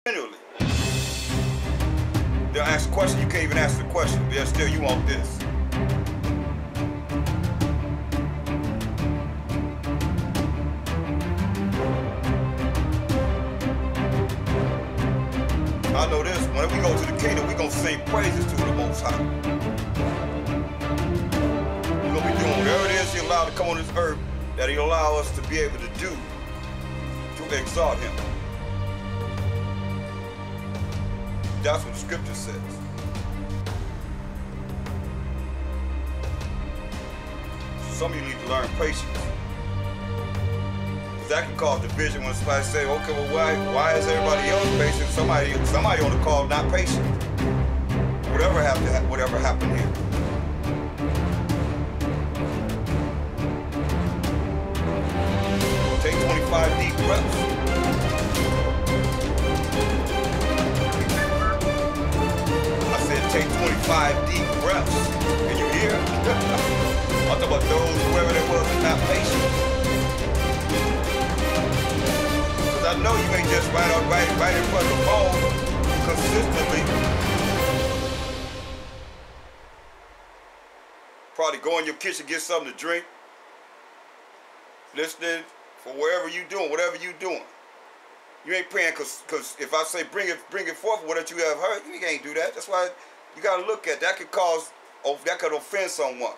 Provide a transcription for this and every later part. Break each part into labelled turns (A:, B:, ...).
A: Continually. They'll ask a question, you can't even ask the question, but yet still you want this. I know this, when we go to the kingdom, we're going to sing praises to the Most High. We're going to be doing whatever it is He allowed to come on this earth that He allow us to be able to do to exalt Him. That's what the scripture says. Some of you need to learn patience. That can cause division when somebody say, okay, well, why is everybody else patient? Somebody on the call not patient. Whatever happened here. Take 25 deep breaths. I said take 25 deep breaths. Can you hear? I'm talking about those, whoever they was, not patient. I know you ain't just right in front of the phone consistently. Probably go in your kitchen, get something to drink. Listening for wherever you doing, whatever you doing. You ain't praying because if I say bring it forth what you have heard, you can't do that. That's why you got to look at that. That could offend someone.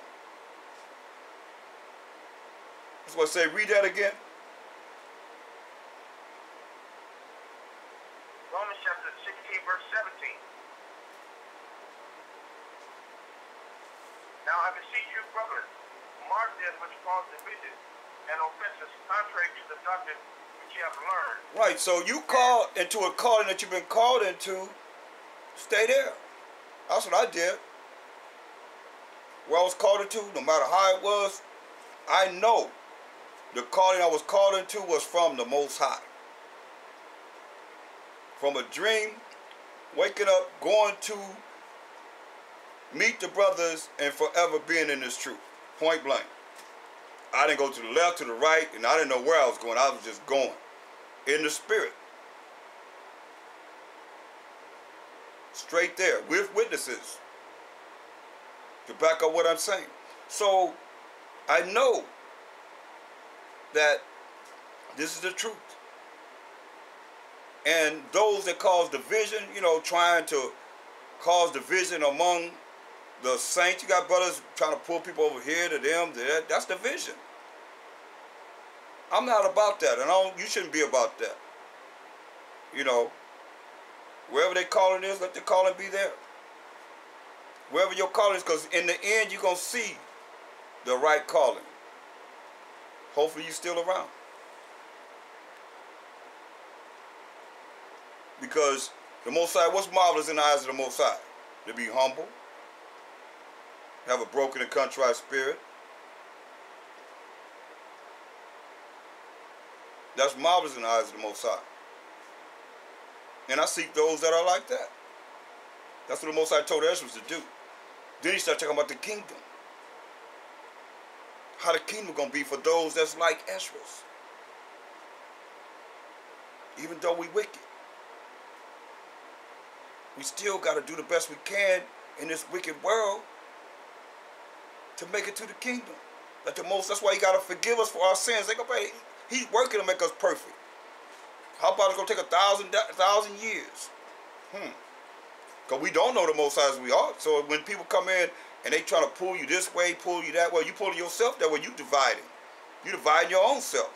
A: That's why I say read that again.
B: Romans chapter 16, verse 17. Now I beseech you, brethren, mark them which cause division and offenses contrary to the doctrine which ye have learned.
A: Right, so you called into a calling that you've been called into, stay there. That's what I did. Where I was called into, no matter how it was, I know the calling I was called into was from the Most High. From a dream, waking up, going to meet the brothers, and forever being in this truth. Point blank. I didn't go to the left, to the right, and I didn't know where I was going. I was just going in the spirit. Straight there, with witnesses to back up what I'm saying. So, I know that this is the truth. And those that cause division, trying to cause division among the saints. You got brothers trying to pull people over here to them, to that. That's division. I'm not about that, and you shouldn't be about that. Wherever their calling is, let the calling be there. Wherever your calling is, because in the end, you're going to see the right calling. Hopefully you're still around. Because the Most High, what's marvelous in the eyes of the Most High? To be humble, have a broken and contrite spirit. That's marvelous in the eyes of the Most High. And I seek those that are like that. That's what the Most High told Ezra to do. Then he started talking about the kingdom. How the kingdom going to be for those that's like Ezra's. Even though we wicked. We still got to do the best we can in this wicked world to make it to the kingdom. That's why He got to forgive us for our sins. He's working to make us perfect. How about it's going to take 1,000 years? Because we don't know the Most High as we ought. So when people come in and they trying to pull you this way, pull you that way, you pulling yourself that way, you dividing. You dividing your own self.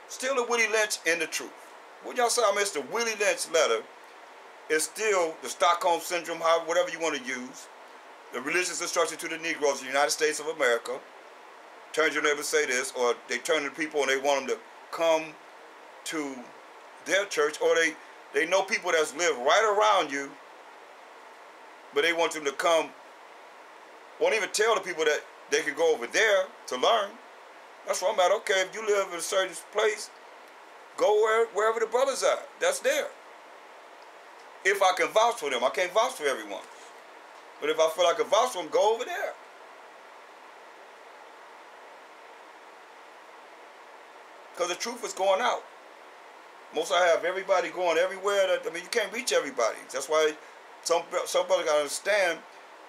A: Still a Willie Lynch in the truth. When y'all say I missed the Willie Lynch letter, it's still the Stockholm Syndrome, whatever you want to use. The religious instruction to the Negroes of the United States of America. Turn to your neighbor and say this, or they turn to the people and they want them to come to their church, or they know people that's live right around you, but they want them to come, won't even tell the people that they can go over there to learn. That's what I'm at. Okay, if you live in a certain place, go wherever the brothers are. That's there. If I can vouch for them. I can't vouch for everyone. But if I feel like I can vouch for them, go over there. Because the truth is going out. Most I have everybody going everywhere. You can't reach everybody. That's why some brothers gotta understand.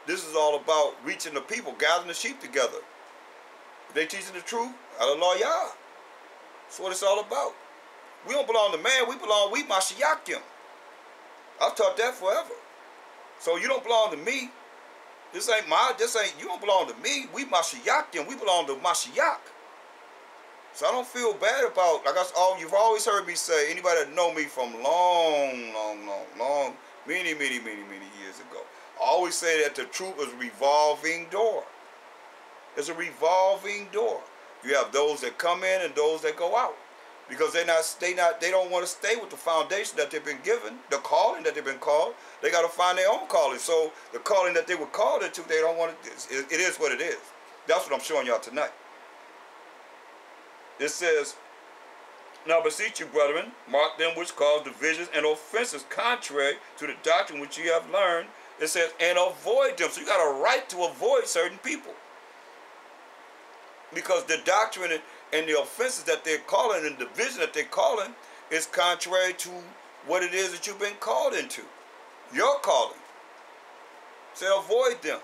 A: This is all about reaching the people, gathering the sheep together. If they teaching the truth, hallelujah. That's what it's all about. We don't belong to man. We Mashiachim. I've taught that forever. So you don't belong to me. You don't belong to me. We Mashiachim. We belong to Mashiach. So I don't feel bad about, you've always heard me say, anybody that know me from long, many years ago, I always say that the truth is a revolving door. It's a revolving door. You have those that come in and those that go out. Because they don't want to stay with the foundation that they've been given, the calling that they've been called. They got to find their own calling. So the calling that they were called into, they don't want to, it is what it is. That's what I'm showing y'all tonight. It says, now beseech you, brethren, mark them which cause divisions and offenses contrary to the doctrine which ye have learned. It says, and avoid them. So you got a right to avoid certain people. Because the doctrine and the offenses that they're calling and the division that they're calling is contrary to what it is that you've been called into. Your calling. So avoid them.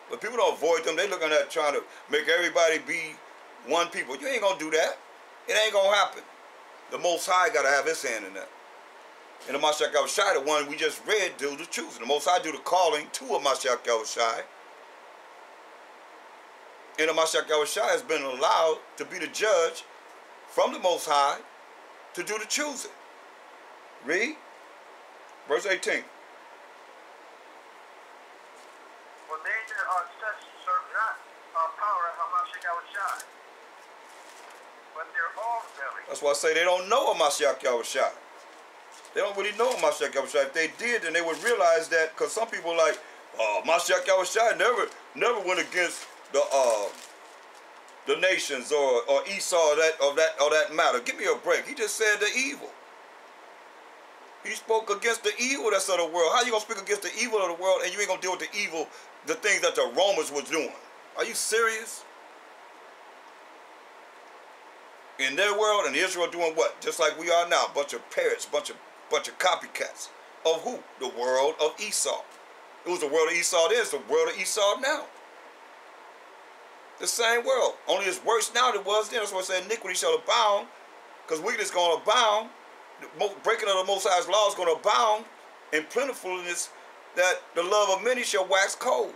A: But people don't avoid them. They're looking at trying to make everybody be one people. You ain't going to do that. It ain't going to happen. The Most High got to have his hand in that. And the Mashiach Yahushua, the one we just read, do the truth. And the Most High do the calling to a Mashiach Yahushua. And the Mashiach Yahushua has been allowed to be the judge from the Most High to do the choosing. Read. Verse 18.
B: For they that are such serve not our power of Mashiach Yahushua, but their own belly.
A: That's why I say they don't know a Mashiach Yahushua. They don't really know a Mashiach Yahushua. If they did, then they would realize that, because some people like, Mashiach Yahushua never went against the nations or Esau or that matter. Give me a break. He just said the evil. He spoke against the evil that's of the world. How you gonna speak against the evil of the world and you ain't gonna deal with the evil, the things that the Romans was doing? Are you serious? In their world and Israel doing what? Just like we are now, bunch of parrots, bunch of copycats of who? The world of Esau. It was the world of Esau then. It's the world of Esau now. The same world. Only it's worse now than it was then. That's why I said iniquity shall abound, because wickedness is going to abound. The breaking of the Most High's law is going to abound in plentifulness, that the love of many shall wax cold.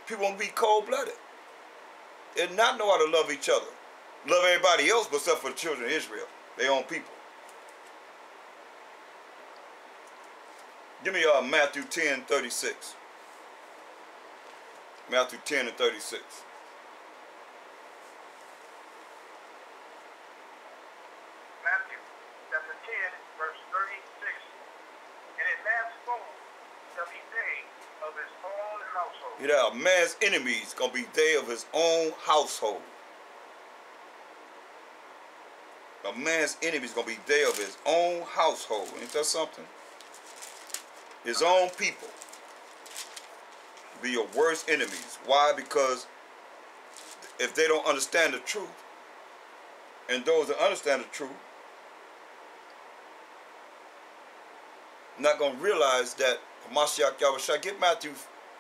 A: People won't be cold-blooded. They not know how to love each other. Love everybody else but except for the children of Israel, their own people. Give me Matthew 10:36. Matthew 10 and 36.
B: Matthew chapter 10, verse 36. And a man's foe shall be they of his own household.
A: You know, a man's enemies gonna be they of his own household. A man's enemies gonna be they of his own household. Ain't that something? His own people be your worst enemies. Why? Because if they don't understand the truth, and those that understand the truth not going to realize that Mashiach Yahushua, get Matthew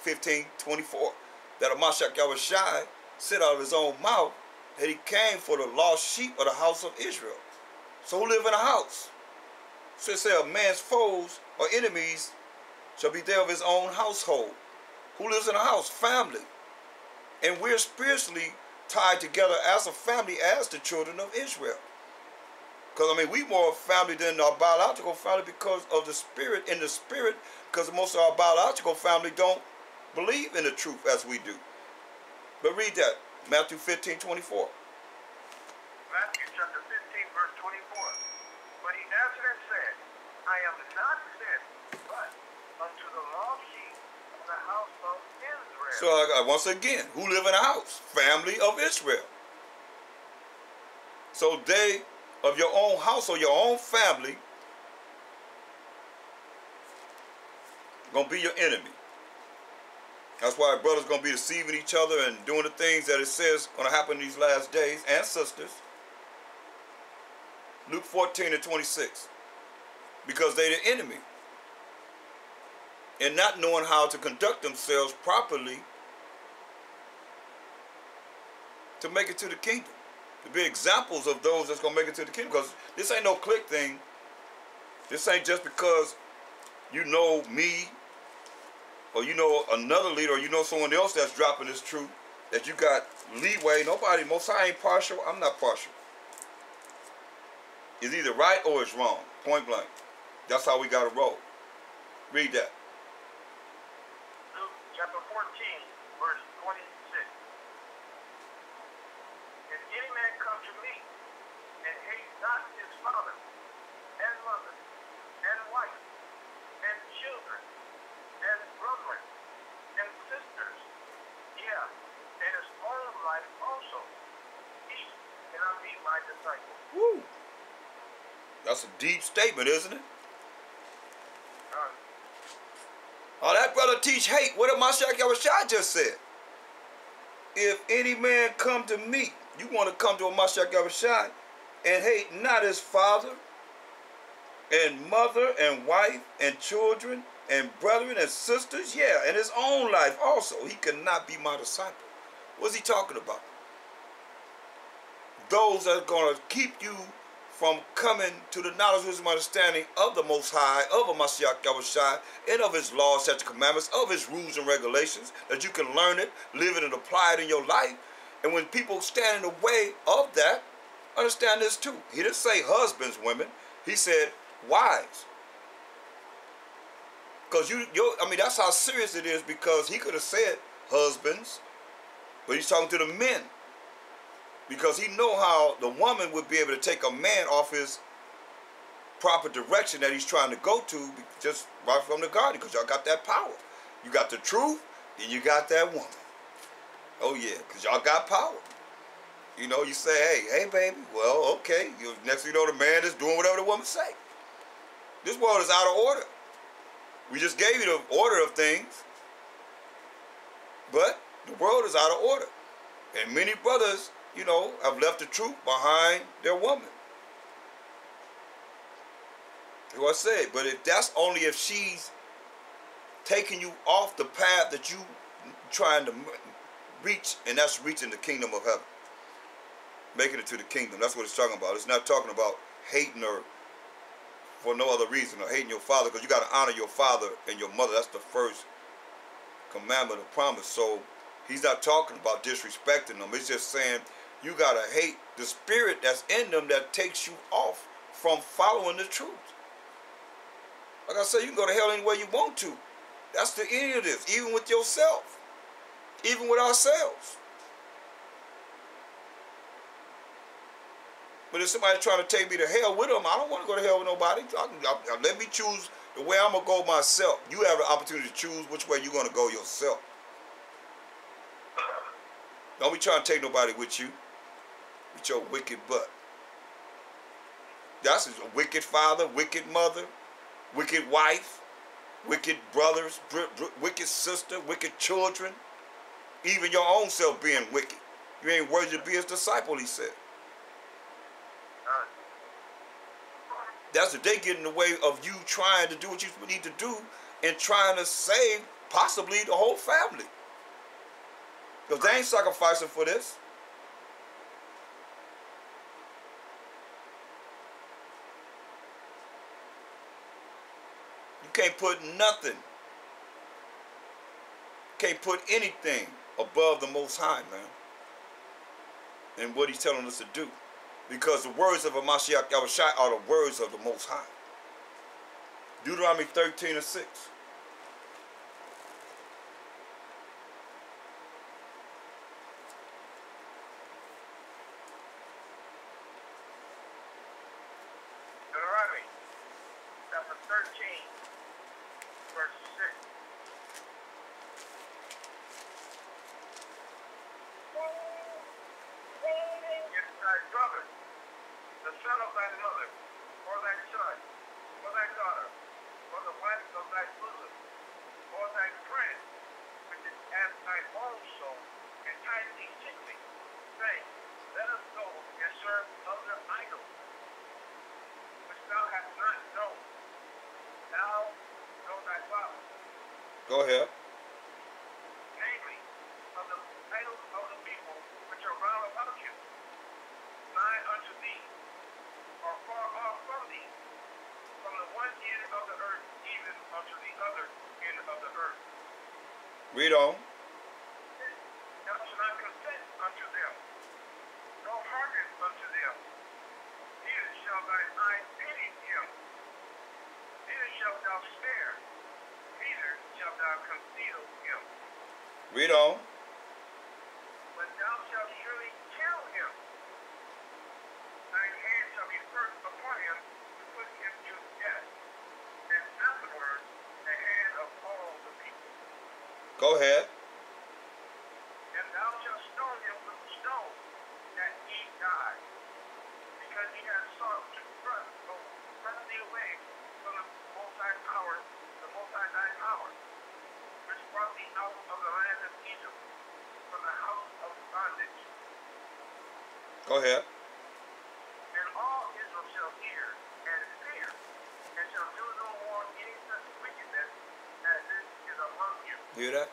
A: 15:24, that Mashiach Yahushua said out of his own mouth that he came for the lost sheep of the house of Israel. So who live in a house? So it says a man's foes or enemies shall be there of his own household. Who lives in a house? Family. And we're spiritually tied together as a family, as the children of Israel. Because, we more family than our biological family because of the spirit. In the spirit, because most of our biological family don't believe in the truth as we do. But read that. Matthew 15:24.
B: Matthew chapter 15, verse 24. But he answered and said, I am not sent, but unto the lost sheep of the house of Israel.
A: So once again, who live in a house? Family of Israel. So they of your own house or your own family gonna be your enemy. That's why brothers gonna be deceiving each other and doing the things that it says gonna happen in these last days, and sisters. Luke 14 and 26. Because they're the enemy. And not knowing how to conduct themselves properly to make it to the kingdom. To be examples of those that's going to make it to the kingdom. Because this ain't no clique thing. This ain't just because you know me or you know another leader or you know someone else that's dropping this truth that you got leeway. Nobody, Most High ain't partial. I'm not partial. It's either right or it's wrong. Point blank. That's how we got to roll. Read that.
B: Luke chapter 14, verse 26. If any man come to me and hate not his father and mother and wife and children and brethren and sisters, yeah, and his own life also, he cannot be my disciple.
A: Woo. That's a deep statement, isn't it? Oh, that brother teach hate. What did Mashiach Yahushua just said? If any man come to me, you want to come to a Mashiach Yahushua and hate not his father and mother and wife and children and brethren and sisters, yeah, and his own life also, he cannot be my disciple. What's he talking about? Those that are going to keep you from coming to the knowledge, wisdom, understanding of the Most High, of a Mashiach Yahushua, and of his laws, statutes, commandments, of his rules and regulations, that you can learn it, live it, and apply it in your life. And when people stand in the way of that, understand this too. He didn't say husbands, women. He said wives. Because I mean, that's how serious it is, because he could have said husbands, but he's talking to the men. Because he know how the woman would be able to take a man off his proper direction that he's trying to go to just right from the garden. Because y'all got that power. You got the truth, and you got that woman. Oh yeah, because y'all got power. You know, you say, hey baby, well, okay. Next thing you know, the man is doing whatever the woman say. This world is out of order. We just gave you the order of things. But the world is out of order. And many brothers, you know, have left the truth behind their woman. That's what I said. But that's only if she's taking you off the path that you trying to reach, and that's reaching the kingdom of heaven. Making it to the kingdom. That's what it's talking about. It's not talking about hating her for no other reason, or hating your father, because you got to honor your father and your mother. That's the first commandment of promise. So he's not talking about disrespecting them. It's just saying you got to hate the spirit that's in them that takes you off from following the truth. Like I said, you can go to hell any way you want to. That's the end of this. Even with yourself. Even with ourselves. But if somebody's trying to take me to hell with them, I don't want to go to hell with nobody. Let me choose the way I'm going to go myself. You have the opportunity to choose which way you're going to go yourself. Don't be trying to take nobody with you. With your wicked butt. That's a wicked father, wicked mother, wicked wife, wicked brothers, wicked sister, wicked children. Even your own self being wicked. You ain't worthy to be his disciple, he said. That's if they get in the way of you trying to do what you need to do and trying to save possibly the whole family. Because they ain't sacrificing for this. You can't put nothing, can't put anything above the Most High, man. And what he's telling us to do. Because the words of a Mashiach Yahushua are the words of the Most High. Deuteronomy 13 and 6.
B: Deuteronomy chapter 13, verse 6. If thy brother, the son of thy mother, or thy son, or thy daughter, or the wife of thy bosom, or thy friend, which is as thy own soul, entice thee secretly, saying, let us go and serve other idols, hast not known, thou know thy father.
A: Go ahead.
B: Namely, of the idols of the people which are round about you, nigh unto thee, or far off from thee, from the one end of the earth even unto the other end of the earth.
A: Read on.
B: Thou shalt not consent unto them, nor hearken unto them. Neither shall thine eye pity him, neither shalt thou spare, neither shalt thou conceal him.
A: Read on.
B: But thou shalt surely kill him. Thine hand shall be first upon him to put him to death, and afterwards the hand of all the people.
A: Go ahead.
B: And thou shalt stone him with a stone, that he die, because he has sought to thrust thee away from the Most High power, the Most High thy power, which brought thee out of the land of Egypt, from the house of bondage.
A: Go ahead.
B: And all Israel shall hear and fear, and shall do no more any such wickedness as this is among you.
A: Hear that?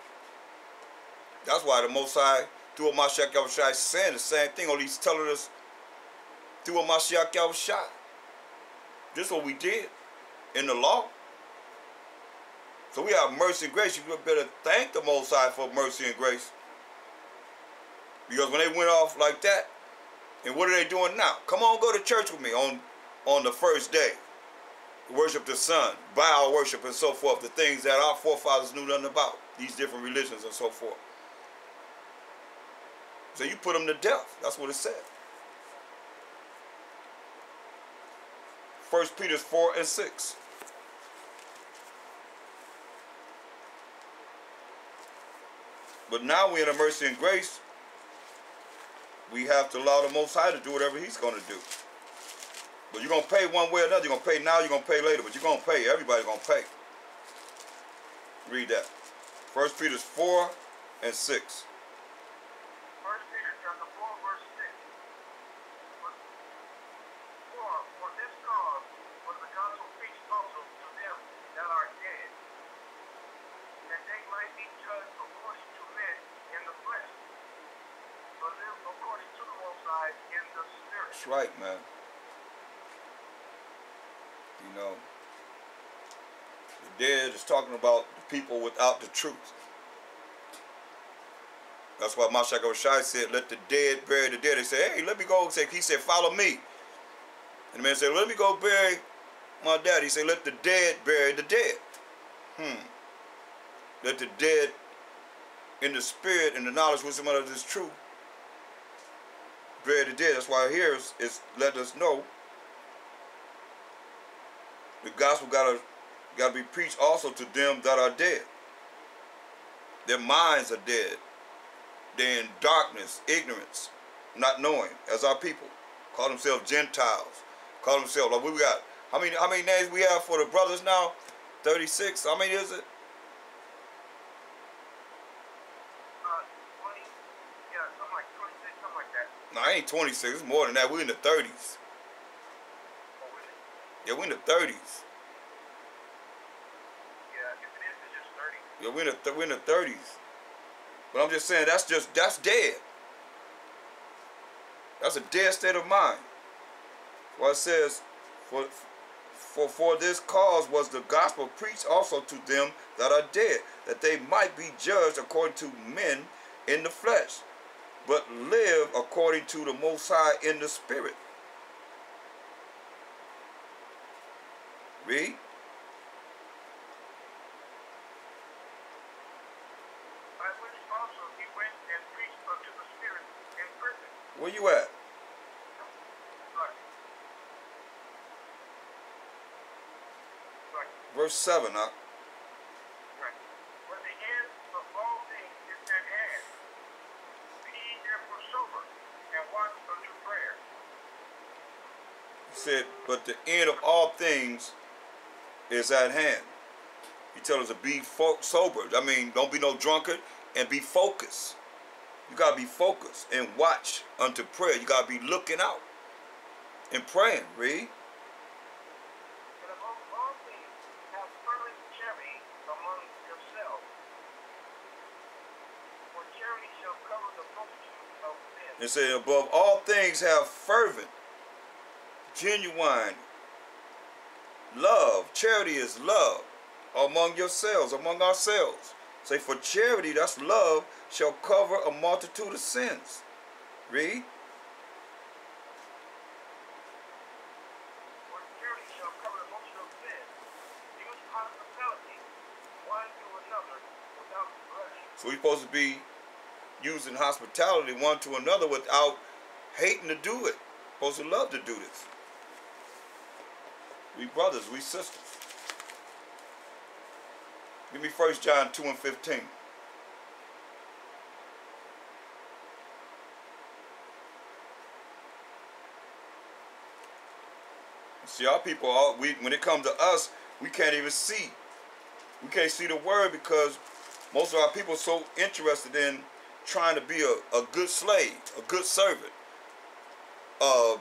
A: That's why the Most High, through Mashiach Yahushua, is saying the same thing, or he's telling us through Mashiach Yahushua. This is what we did in the law. So we have mercy and grace. You better thank the Most High for mercy and grace. Because when they went off like that, and what are they doing now? Come on, go to church with me on the first day. Worship the sun, Baal worship, and so forth. The things that our forefathers knew nothing about. These different religions and so forth. So you put them to death. That's what it said. 1 Peter 4 and 6. But now we're in a mercy and grace. We have to allow the Most High to do whatever he's going to do. But you're going to pay one way or another. You're going to pay now, you're going to pay later. But you're going to pay. Everybody's going to pay. Read that. 1 Peter 4 and 6.
B: 1 Peter chapter 4, verse 6. For this cause was the gospel preached also to them that are dead, that they might be judged according to men in the flesh, but live according to the Most High in the Spirit.
A: That's right, man. You know, the dead is talking about the people without the truth. That's why Mashiach Yahushua said, let the dead bury the dead. They said, hey, let me go. He said, follow me. And the man said, let me go bury my dad. He said, let the dead bury the dead. Let the dead in the spirit and the knowledge wisdom of this truth bury the dead. That's why here is let us know the gospel gotta be preached also to them that are dead. Their minds are dead. They're in darkness, ignorance, not knowing, as our people. Call themselves Gentiles. Call themselves, like what we got? How many names we have for the brothers now? 36. How many is it?
B: 20, yeah, something like 26, something like that.
A: No, I ain't 26. It's more than that. We're in the 30s.
B: Oh, really?
A: Yeah, we're in the 30s.
B: Yeah, if it is, it's just 30.
A: Yeah, we're in the 30s. But I'm just saying that's dead. That's a dead state of mind. Well, it says, for this cause was the gospel preached also to them that are dead, that they might be judged according to men in the flesh, but live according to the Most High in the Spirit. Read.
B: By which also he went and preached unto the Spirit in prison.
A: Where you at? Verse 7, huh?
B: Right. But the end of all things is at hand. Be ye therefore sober, and watch unto prayer.
A: He said, but the end of all things is at hand. He tells us to be sober. I mean, don't be no drunkard, and be focused. You got to be focused and watch unto prayer. You got to be looking out and praying. Read. It said, above all things have fervent, genuine love. Charity is love among yourselves, among ourselves. Say, for charity, that's love, shall cover a multitude of sins. Read.
B: For charity shall cover a multitude of sins. Use hospitality one to another without grudging.
A: So we're supposed to be using hospitality one to another without hating to do it. Supposed to love to do this. We brothers, we sisters. Give me 1 John 2 and 15. See, our people, when it comes to us, we can't even see. We can't see the word because most of our people are so interested in trying to be a good slave, a good servant. I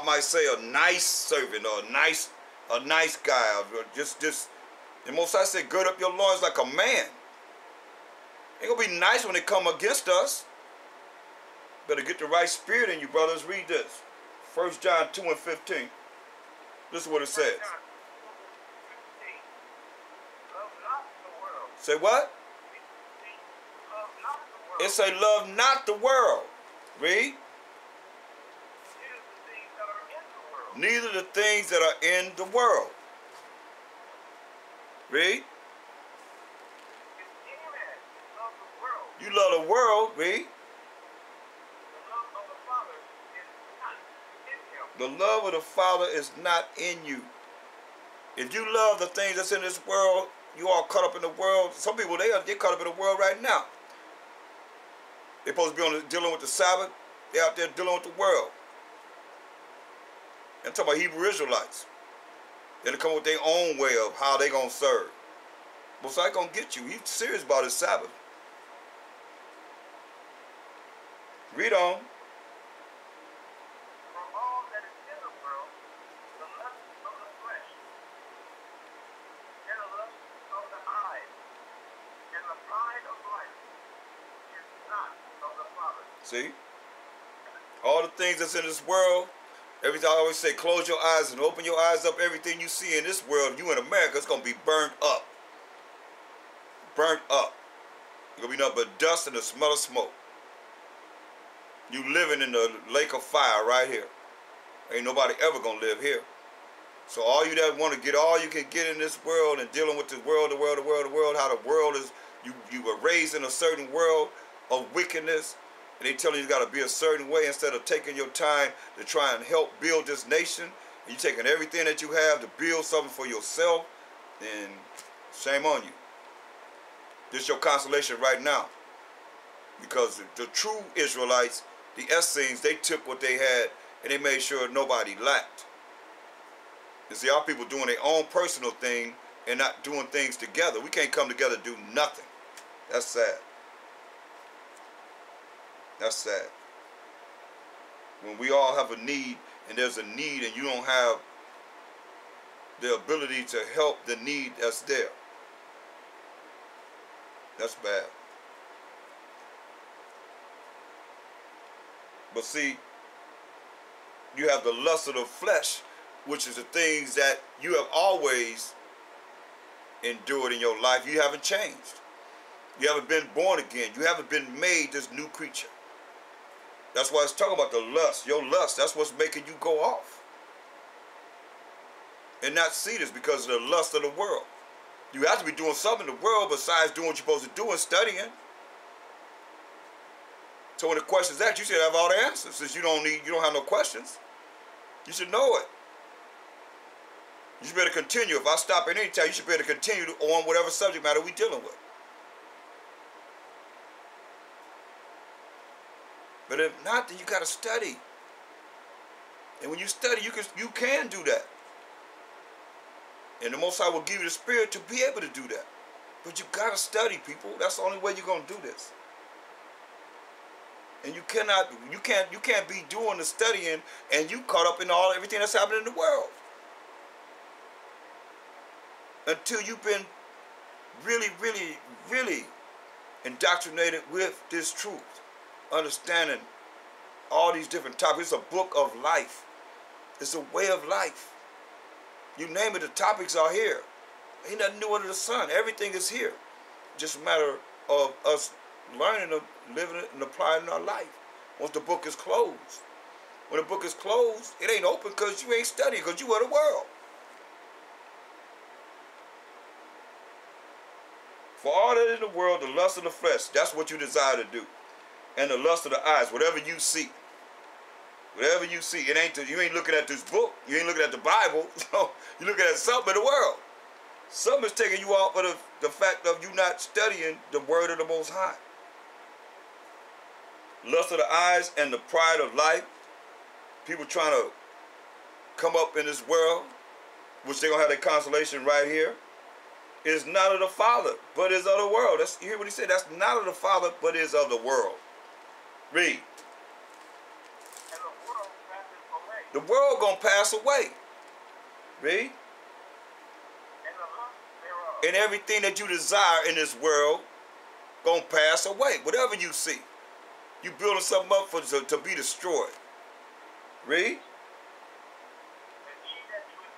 A: might say a nice servant or a nice guy. Or just and most I say, gird up your loins like a man. Ain't gonna be nice when they come against us. Better get the right spirit in you, brothers. Read this. 1 John 2 and 15. This is what it says.
B: Love not the world.
A: Say what?
B: Love not the world.
A: It say, love not the world. Read. Neither the things that are in the world. Read. You love the world. Read. The love of the Father is not in you. If you love the things that's in this world, you all caught up in the world. Some people, they're caught up in the world right now. They're supposed to be dealing with the Sabbath. They're out there dealing with the world. I'm talking about Hebrew Israelites. They'll come with their own way of how they going to serve. Most I going to get you. He's serious about his Sabbath. Read on.
B: For all that is in the world, the lust of the flesh, and the lust of the eyes, and the pride of life, is not of the Father.
A: See? All the things that's in this world, everything I always say, close your eyes and open your eyes up. Everything you see in this world, you in America, it's going to be burned up. Burnt up. It's going to be nothing but dust and the smell of smoke. You living in the lake of fire right here. Ain't nobody ever going to live here. So all you that want to get all you can get in this world and dealing with the world, how the world is, you were raised in a certain world of wickedness, and they telling you got to be a certain way instead of taking your time to try and help build this nation, and you taking everything that you have to build something for yourself, then shame on you. This is your consolation right now. Because the true Israelites, the Essenes, they took what they had and they made sure nobody lacked. You see, our people doing their own personal thing and not doing things together. We can't come together and do nothing. That's sad. That's sad. When we all have a need and there's a need and you don't have the ability to help the need that's there. That's bad. But see, you have the lust of the flesh, which is the things that you have always endured in your life. You haven't changed. You haven't been born again. You haven't been made this new creature. That's why it's talking about the lust. Your lust, that's what's making you go off. And not see this because of the lust of the world. You have to be doing something in the world besides doing what you're supposed to do and studying. So when the question's asked, you should have all the answers. Since you don't have no questions, you should know it. You should be able to continue. If I stop at any time, you should be able to continue on whatever subject matter we're dealing with. But if not, then you got to study. And when you study, you can do that. And the Most High will give you the spirit to be able to do that. But you got to study, people. That's the only way you're going to do this. And you can't be doing the studying and you caught up in everything that's happening in the world. Until you've been really, really, really indoctrinated with this truth. Understanding all these different topics. It's a book of life. It's a way of life. You name it, the topics are here. Ain't nothing new under the sun. Everything is here. Just a matter of us learning them, living it, and applying it in our life. Once the book is closed. When the book is closed, it ain't open because you ain't studying, because you are the world. For all that in the world, the lust of the flesh, that's what you desire to do. And the lust of the eyes, whatever you see. Whatever you see, you ain't looking at this book. You ain't looking at the Bible. So you're looking at something in the world. Something is taking you off of the fact of you not studying the word of the Most High. Lust of the eyes and the pride of life. People trying to come up in this world, which they're going to have their consolation right here, is not of the Father, but is of the world. You hear what he said? That's not of the Father, but is of the world. Read.
B: And the world passes away.
A: The world going to pass away. Read.
B: And the lust thereof.
A: And everything that you desire in this world going to pass away. Whatever you see. You building something up to be destroyed. Read.
B: And ye that doeth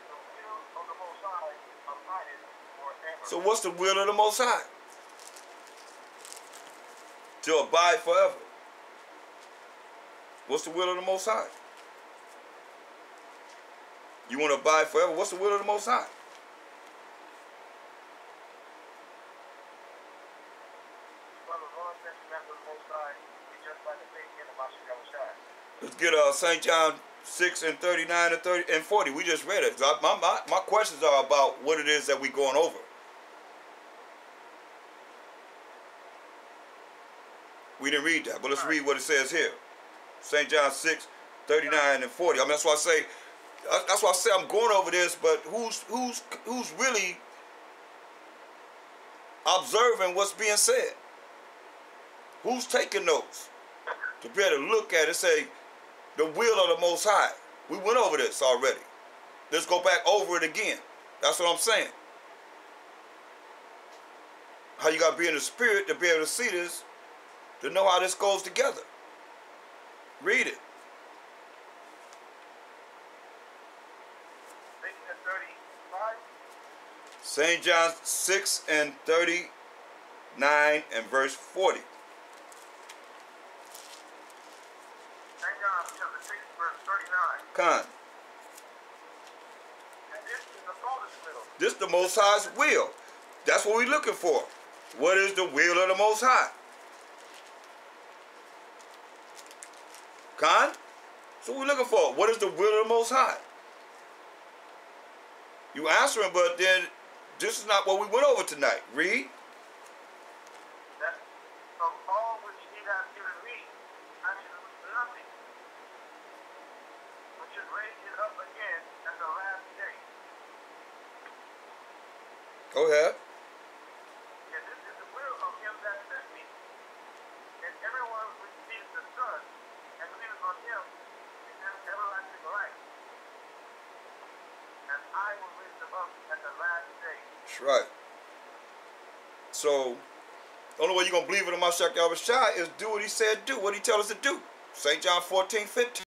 B: the will of the Most High abideth forever.
A: So what's the will of the Most High? To abide forever. What's the will of the Most High? You want to abide forever? What's the will of the Most High? Let's get St. John 6 and 39 and 30 and 40. We just read it. So my questions are about what it is that we're going over. We didn't read that, but let's read what it says here. St. John 6, 39 and 40. I mean, that's why I say I'm going over this, but who's really observing what's being said? Who's taking notes? To be able to look at it and say, the will of the Most High. We went over this already. Let's go back over it again. That's what I'm saying. How you got to be in the spirit to be able to see this, to know how this goes together. Read it.
B: 35.
A: St. John 6 and 39 and verse 40.
B: St. John chapter 6, verse 39.
A: Con.
B: And this is the Father's will.
A: This is the Most High's will. That's what we're looking for. What is the will of the Most High? Con? So we're looking for. What is the will of the Most High? You answering, but then this is not what we went over tonight. Read.
B: That of all which he hath given me, I should lose nothing, which should raise it up again at the last day.
A: Go ahead.
B: And this is the will of him that sent me, and everyone which sees the Son and believes on him is have everlasting life. And I will raise them up at the last day.
A: That's right. So, the only way you're going to believe in the Mashiach Yahushua is do what he said do, what he tell us to do. St. John 14:15.